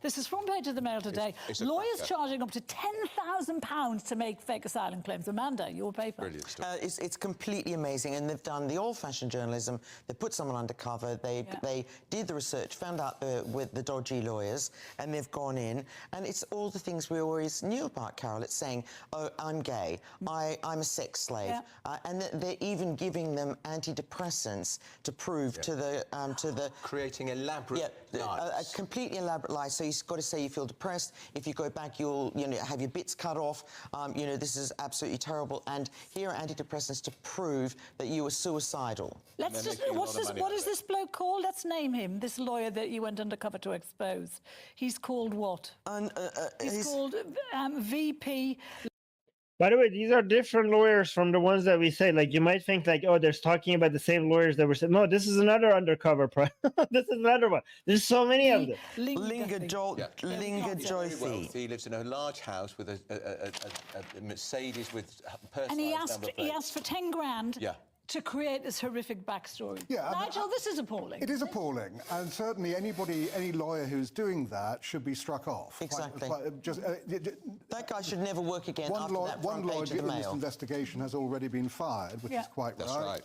This is front page of the Mail today. Lawyers charging up to £10,000 to make fake asylum claims. Amanda, your paper. Brilliant stuff. It's completely amazing, and they've done the old-fashioned journalism. They put someone undercover. They did the research, found out with the dodgy lawyers, and they've gone in. And it's all the things we always knew about, Carol. It's saying, oh, I'm gay, I'm a sex slave, and they're even giving them antidepressants to prove to the creating elaborate lies. A completely elaborate lie. So you've got to say you feel depressed. If you go back, you'll have your bits cut off. This is absolutely terrible. And here are antidepressants to prove that you were suicidal. Let's just what is this bloke called? Let's name him. This lawyer that you went undercover to expose. He's called what? He's called VP. By the way, these are different lawyers from the ones that we say. Like, you might think, like, oh, they're talking about the same lawyers that were saying. No, this is another undercover. This is another one. There's so many of them. Linga Joyfie. He lives in a large house with a Mercedes with personalised and number plates. he asked for 10 grand. Yeah. To create this horrific backstory. Yeah, Nigel, this is appalling. It is appalling, and certainly any lawyer who's doing that should be struck off. Exactly. That guy should never work again after that front page of the Mail. One lawyer in this investigation has already been fired, which is quite right. That's right.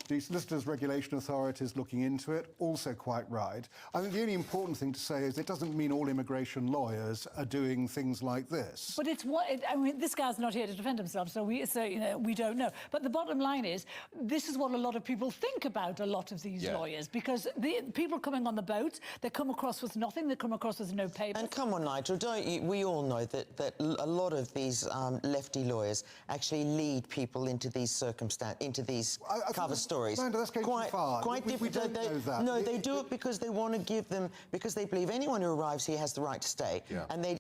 The Solicitors Regulation Authority is looking into it, also quite right. I think the only important thing to say is it doesn't mean all immigration lawyers are doing things like this. But it's I mean, this guy's not here to defend himself, so we don't know. But the bottom line is, this is what a lot of people think about a lot of these lawyers, because the people coming on the boat, they come across with nothing, they come across with no papers. And come on, Nigel, don't you? We all know that a lot of these lefty lawyers actually lead people into these cover stories. Amanda, that's going too far. Quite different. We don't know that. No, they do it because they want to give them, because they believe anyone who arrives here has the right to stay. Yeah. And they.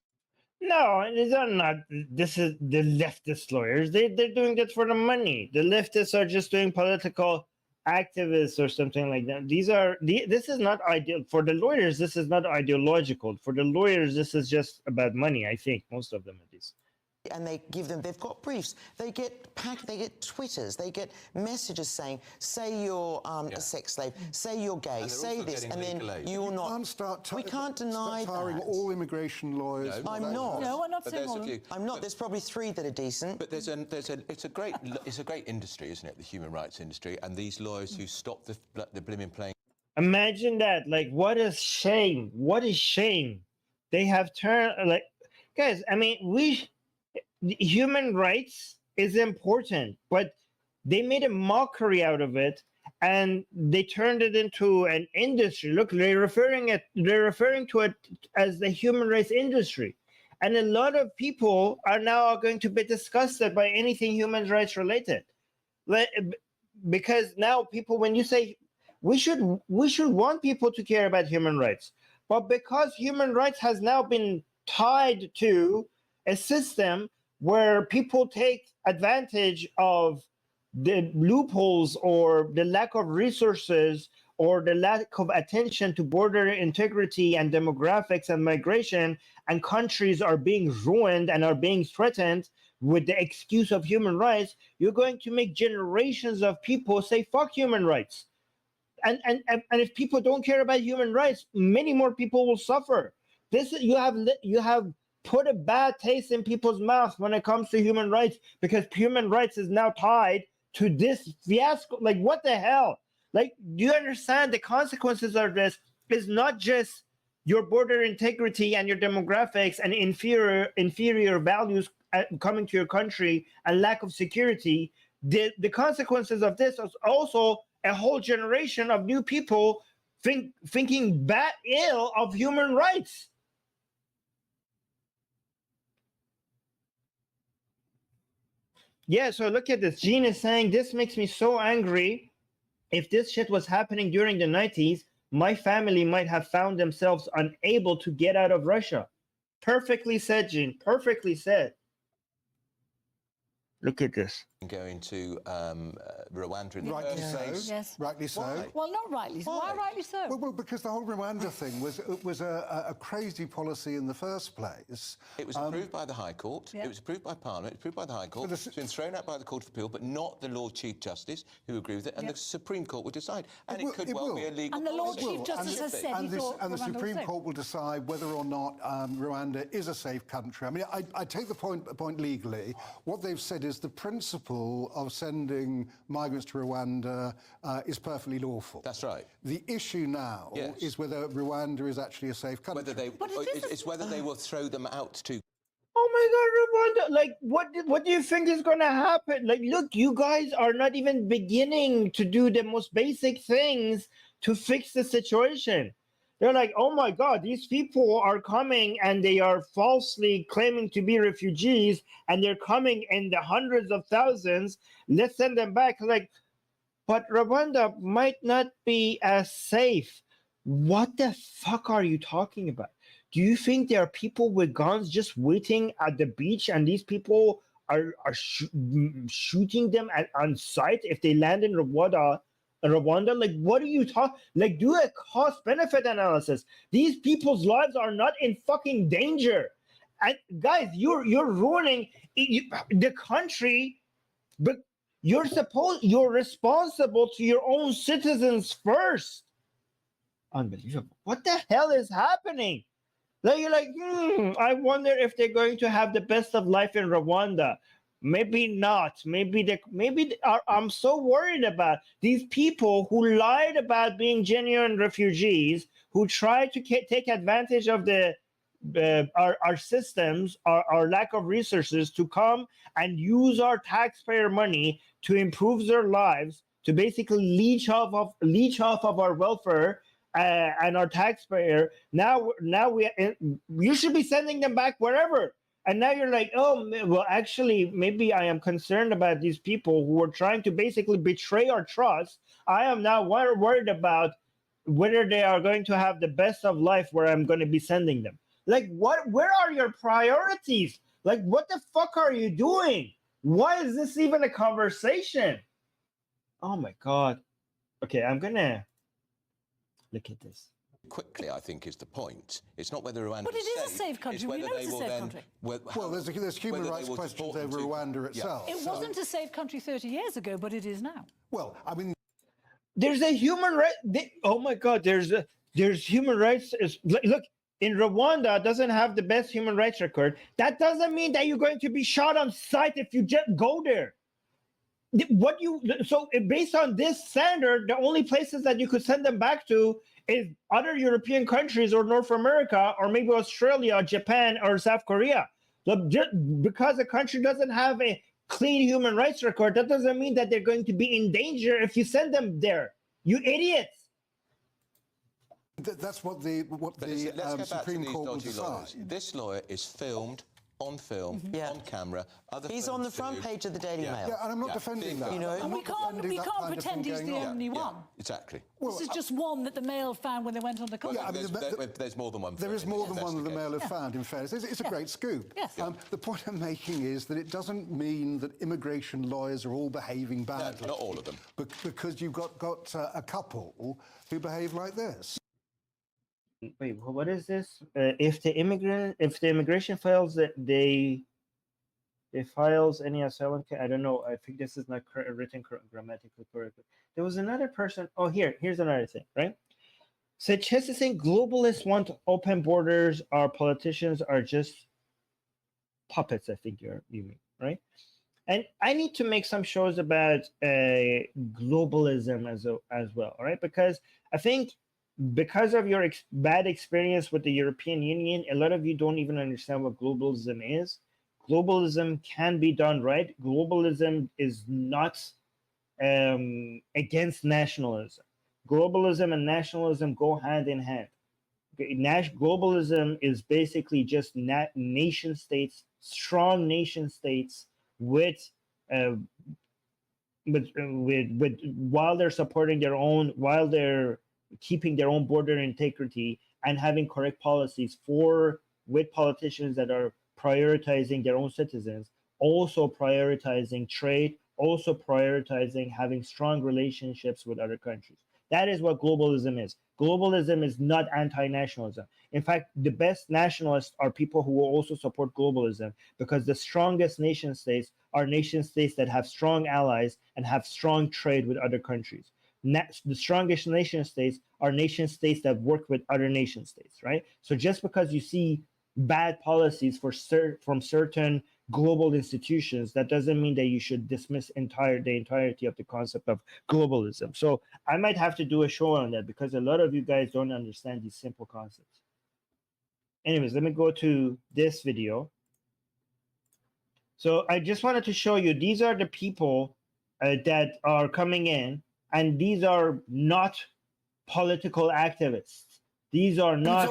No, these are not. This is the leftist lawyers. They're doing that for the money. The leftists are just doing political activists or something like that. This is not ideal for the lawyers. This is not ideological. For the lawyers, this is just about money. I think most of them at least. And they've got briefs. They get Twitters, they get messages saying, say you're a sex slave, say you're gay, say this, and then you're not. We can't deny that. All immigration lawyers. No, I'm not. No, I'm not saying all. I'm not. There's probably 3 that are decent. But it's a great industry, isn't it? The human rights industry, and these lawyers who stop the blimmin' playing. Imagine that. Like, what a shame. What a shame. They have turned, like, guys, I mean, human rights is important, but they made a mockery out of it and they turned it into an industry. Look, they're referring to it as the human rights industry. And a lot of people are now going to be disgusted by anything human rights related. Because now people, when you say we should want people to care about human rights, but because human rights has now been tied to a system where people take advantage of the loopholes or the lack of resources or the lack of attention to border integrity and demographics and migration, and countries are being ruined and are being threatened with the excuse of human rights, you're going to make generations of people say, fuck human rights. And if people don't care about human rights, many more people will suffer. You have put a bad taste in people's mouth when it comes to human rights, because human rights is now tied to this fiasco. Like, what the hell? Like, do you understand the consequences of this is not just your border integrity and your demographics and inferior values coming to your country and lack of security. The consequences of this is also a whole generation of new people thinking ill of human rights. Yeah, so look at this. Gene is saying, this makes me so angry. If this shit was happening during the 90s, my family might have found themselves unable to get out of Russia. Perfectly said, Gene. Perfectly said. Look at this. going to Rwanda in the Rightly first so. place. Yes. Rightly so. Why? Well, not rightly. Why rightly so? Well, because the whole Rwanda thing was a crazy policy in the first place. It was approved by the High Court. Yeah. It was approved by Parliament. It was approved by the High Court. It's been thrown out by the Court of Appeal, but not the Lord Chief Justice, who agreed with it, and the Supreme Court will decide. And it could well be a legal And the Lord policy. Chief Justice has said he thought And the Rwanda was Supreme safe. Court will decide whether or not Rwanda is a safe country. I mean, I take the point legally. What they've said is the principle of sending migrants to Rwanda is perfectly lawful. That's right. The issue now Yes. is whether Rwanda is actually a safe country. Whether they, it's whether they will throw them out to. Oh my God, Rwanda! Like, what do you think is going to happen? Like, look, you guys are not even beginning to do the most basic things to fix the situation. They're like, oh my God, these people are coming and they are falsely claiming to be refugees, and they're coming in the hundreds of thousands. Let's send them back. Like, but Rwanda might not be as safe. What the fuck are you talking about? Do you think there are people with guns just waiting at the beach, and these people are shooting them on sight if they land in Rwanda? Like, what are you talking? Like, do a cost-benefit analysis. These people's lives are not in fucking danger. And guys, you're ruining the country, but you're responsible to your own citizens first. Unbelievable. What the hell is happening? Like, you're like, I wonder if they're going to have the best of life in Rwanda. Maybe not. I'm so worried about these people who lied about being genuine refugees, who tried to take advantage of our systems, our lack of resources, to come and use our taxpayer money to improve their lives, to basically leech off of our welfare and our taxpayer. Now you should be sending them back wherever. And now you're like, oh, well, actually, maybe I am concerned about these people who are trying to basically betray our trust. I am now worried about whether they are going to have the best of life where I'm going to be sending them. Like, where are your priorities? Like, what the fuck are you doing? Why is this even a conversation? Oh my God. Okay, I'm going to look at this. Quickly, I think, is the point. It's not whether Rwanda But it is a safe country. We know it's a safe country. Well, there's human rights questions over Rwanda itself. It wasn't a safe country 30 years ago, but it is now. Well, I mean, there's a human right. Oh my God, there's human rights. Look, in Rwanda doesn't have the best human rights record. That doesn't mean that you're going to be shot on sight if you just go there. So based on this standard, the only places that you could send them back to is other European countries or North America or maybe Australia, Japan, or South Korea. So just because a country doesn't have a clean human rights record, that doesn't mean that they're going to be in danger if you send them there. You idiots. that's what the Supreme Court will decide. This lawyer is filmed on film, on camera. He's on the front page of the Daily Mail. Yeah, and I'm not defending that. You know, And we can't pretend he's the only one. Exactly. This is just one that the Mail found when they went on the cover. Yeah, I mean, there's more than one. There is more than one that the Mail have found, in fairness. It's a great scoop. Yes. The point I'm making is that it doesn't mean that immigration lawyers are all behaving badly. No, not all of them. Because you've got a couple who behave like this. Wait, what is this? If the immigration files that they files any asylum, I don't know. I think this is not written grammatically correctly. There was another person. Oh, here's another thing, right? So Chess is saying globalists want open borders. Our politicians are just puppets. I think you mean, right? And I need to make some shows about globalism as well, right? Because I think, because of your bad experience with the European Union, a lot of you don't even understand what globalism is. Globalism can be done right. Globalism is not against nationalism. Globalism and nationalism go hand in hand. Globalism is basically just nation states, strong nation states, while they're supporting their own, while they're keeping their own border integrity and having correct policies with politicians that are prioritizing their own citizens, also prioritizing trade, also prioritizing having strong relationships with other countries. That is what globalism is. Globalism is not anti-nationalism. In fact, the best nationalists are people who will also support globalism, because the strongest nation states are nation states that have strong allies and have strong trade with other countries. The strongest nation states are nation states that work with other nation states, right? So just because you see bad policies from certain global institutions, that doesn't mean that you should dismiss the entirety of the concept of globalism. So I might have to do a show on that, because a lot of you guys don't understand these simple concepts. Anyways, let me go to this video. So I just wanted to show you, these are the people that are coming in, and these are not political activists. These are not.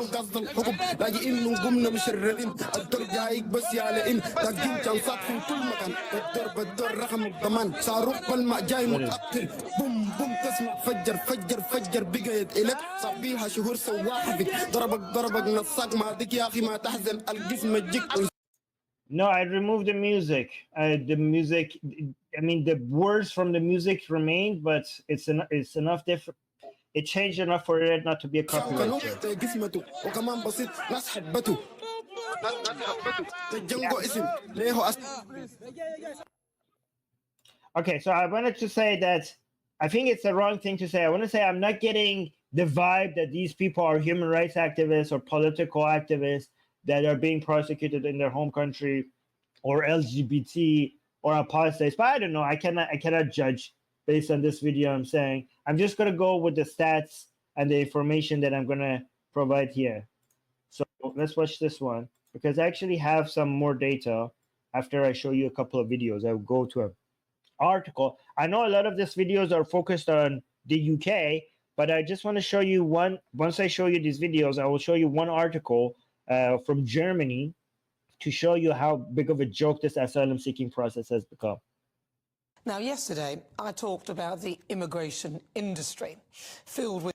No, I removed the music. The music, I mean, the words from the music remained, but it's enough different. It changed enough for it not to be a copyright check. Okay, so I wanted to say that I think it's the wrong thing to say. I want to say I'm not getting the vibe that these people are human rights activists or political activists that are being prosecuted in their home country, or LGBT or apostates. But I don't know. I cannot judge based on this video I'm saying. I'm just going to go with the stats and the information that I'm going to provide here. So let's watch this one, because I actually have some more data after I show you a couple of videos. I'll go to an article. I know a lot of these videos are focused on the UK, but I just want to show you one. Once I show you these videos, I will show you one article from Germany to show you how big of a joke this asylum seeking process has become. Now, yesterday, I talked about the immigration industry filled with...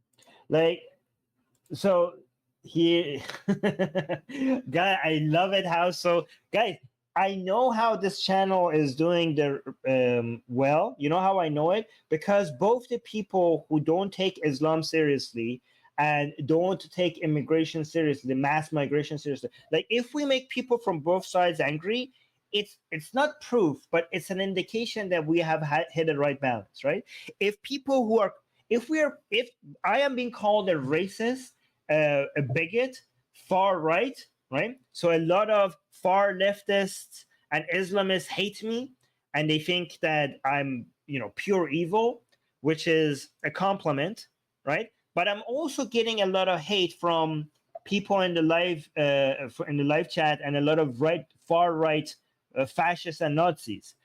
So here, guy, I love it how, so guys, I know how this channel is doing well. You know how I know it? Because both the people who don't take Islam seriously and don't take immigration seriously, mass migration seriously, like if we make people from both sides angry, it's not proof, but it's an indication that we have hit the right balance, right? If I am being called a racist, a bigot, far right, right? So a lot of far leftists and Islamists hate me, and they think that I'm, pure evil, which is a compliment, right? But I'm also getting a lot of hate from people in the live chat, and a lot of far right fascists and Nazis.